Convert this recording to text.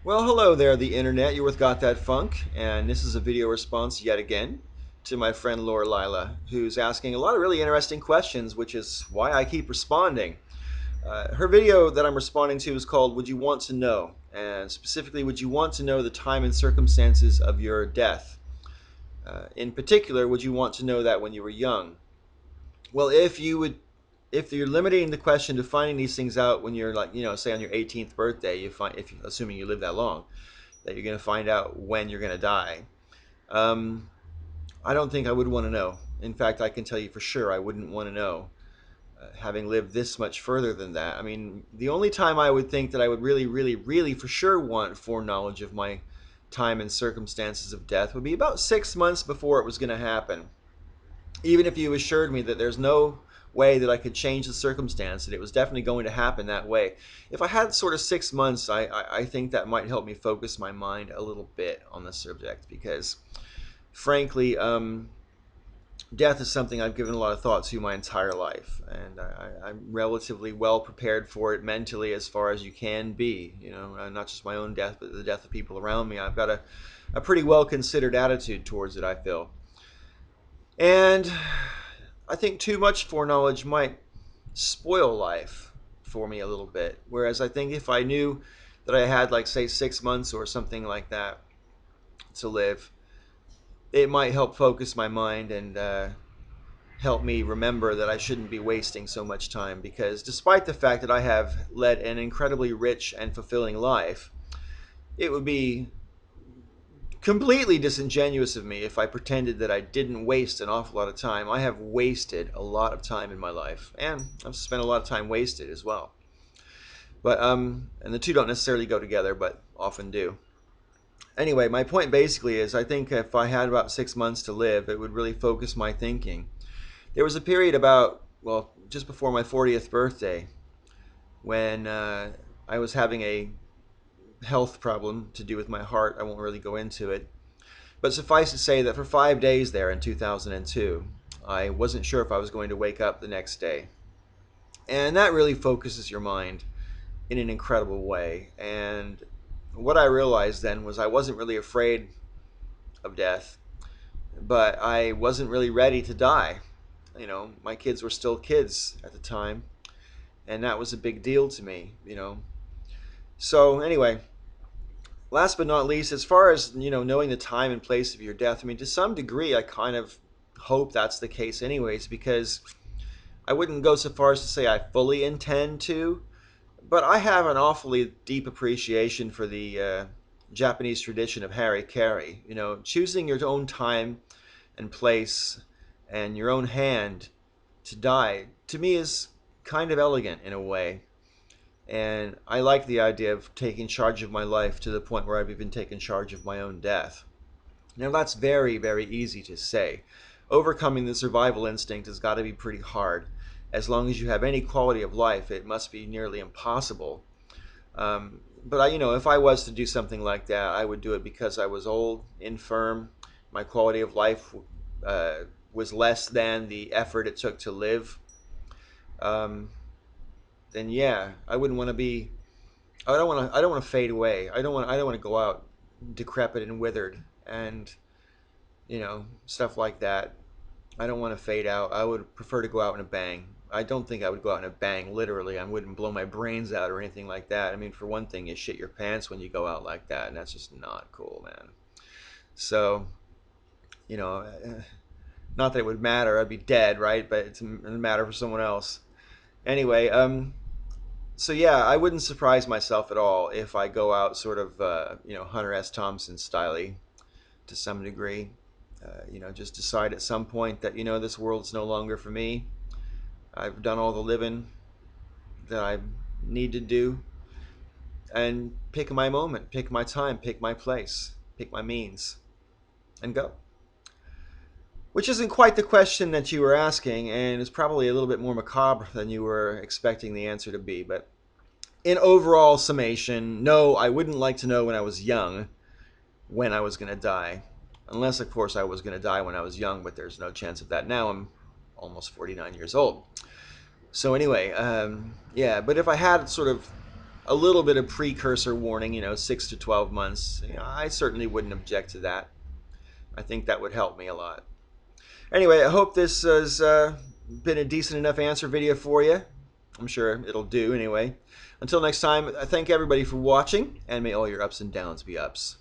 Well, hello there, the internet. You're with Got That Funk, and this is a video response yet again to my friend Laura Lila, who's asking a lot of really interesting questions, which is why I keep responding. Her video that I'm responding to is called Would You Want to Know? And specifically, would you want to know the time and circumstances of your death? In particular, would you want to know that when you were young? Well, if you're limiting the question to finding these things out when you're like, say on your 18th birthday, you find, if assuming you live that long, that you're going to find out when you're going to die. Um, I don't think I would want to know. In fact, I can tell you for sure I wouldn't want to know, having lived this much further than that. I mean, the only time I would think that I would really, really, really for sure want foreknowledge of my time and circumstances of death would be about 6 months before it was going to happen. Even if you assured me that there's no way that I could change the circumstance, that it was definitely going to happen that way. If I had sort of 6 months, I think that might help me focus my mind a little bit on the subject because, frankly, death is something I've given a lot of thought to my entire life, and I'm relatively well prepared for it mentally as far as you can be. Not just my own death, but the death of people around me. I've got a pretty well considered attitude towards it, I feel. And I think too much foreknowledge might spoil life for me a little bit. Whereas I think if I knew that I had, like, say, 6 months or something like that to live, it might help focus my mind and help me remember that I shouldn't be wasting so much time. Because despite the fact that I have led an incredibly rich and fulfilling life, it would be completely disingenuous of me if I pretended that I didn't waste an awful lot of time. I have wasted a lot of time in my life, and I've spent a lot of time wasted as well. But and the two don't necessarily go together, but often do. Anyway, my point basically is I think if I had about 6 months to live, it would really focus my thinking. There was a period about, well, just before my 40th birthday when I was having a health problem to do with my heart. I won't really go into it. But suffice to say that for 5 days there in 2002, I wasn't sure if I was going to wake up the next day. And that really focuses your mind in an incredible way. And what I realized then was I wasn't really afraid of death, but I wasn't really ready to die. My kids were still kids at the time, and that was a big deal to me. So, anyway, last but not least, as far as knowing the time and place of your death, I mean, to some degree, I kind of hope that's the case, anyways, because I wouldn't go so far as to say I fully intend to, but I have an awfully deep appreciation for the Japanese tradition of harikari. Choosing your own time and place and your own hand to die to me is kind of elegant in a way. And I like the idea of taking charge of my life to the point where I've even taken charge of my own death. Now, that's very, very easy to say. Overcoming the survival instinct has got to be pretty hard. As long as you have any quality of life, it must be nearly impossible. But if I was to do something like that, I would do it because I was old, infirm, my quality of life was less than the effort it took to live. Um, then yeah, I wouldn't want to be. I don't want to. I don't want to fade away. I don't want to go out decrepit and withered, and stuff like that. I don't want to fade out. I would prefer to go out in a bang. I don't think I would go out in a bang, literally. I wouldn't blow my brains out or anything like that. I mean, for one thing, you shit your pants when you go out like that, and that's just not cool, man. So, you know, not that it would matter. I'd be dead, right? But it's a matter for someone else. Anyway, so yeah, I wouldn't surprise myself at all if I go out sort of, Hunter S. Thompson style to some degree. Just decide at some point that, this world's no longer for me. I've done all the living that I need to do, and pick my moment, pick my time, pick my place, pick my means, and go. Which isn't quite the question that you were asking, and is probably a little bit more macabre than you were expecting the answer to be. But in overall summation, no, I wouldn't like to know when I was young when I was going to die. Unless, of course, I was going to die when I was young, but there's no chance of that now. I'm almost 49 years old. So anyway, yeah, but if I had sort of a little bit of precursor warning, 6 to 12 months, I certainly wouldn't object to that. I think that would help me a lot. Anyway, I hope this has been a decent enough answer video for you. I'm sure it'll do anyway. Until next time, I thank everybody for watching, and may all your ups and downs be ups.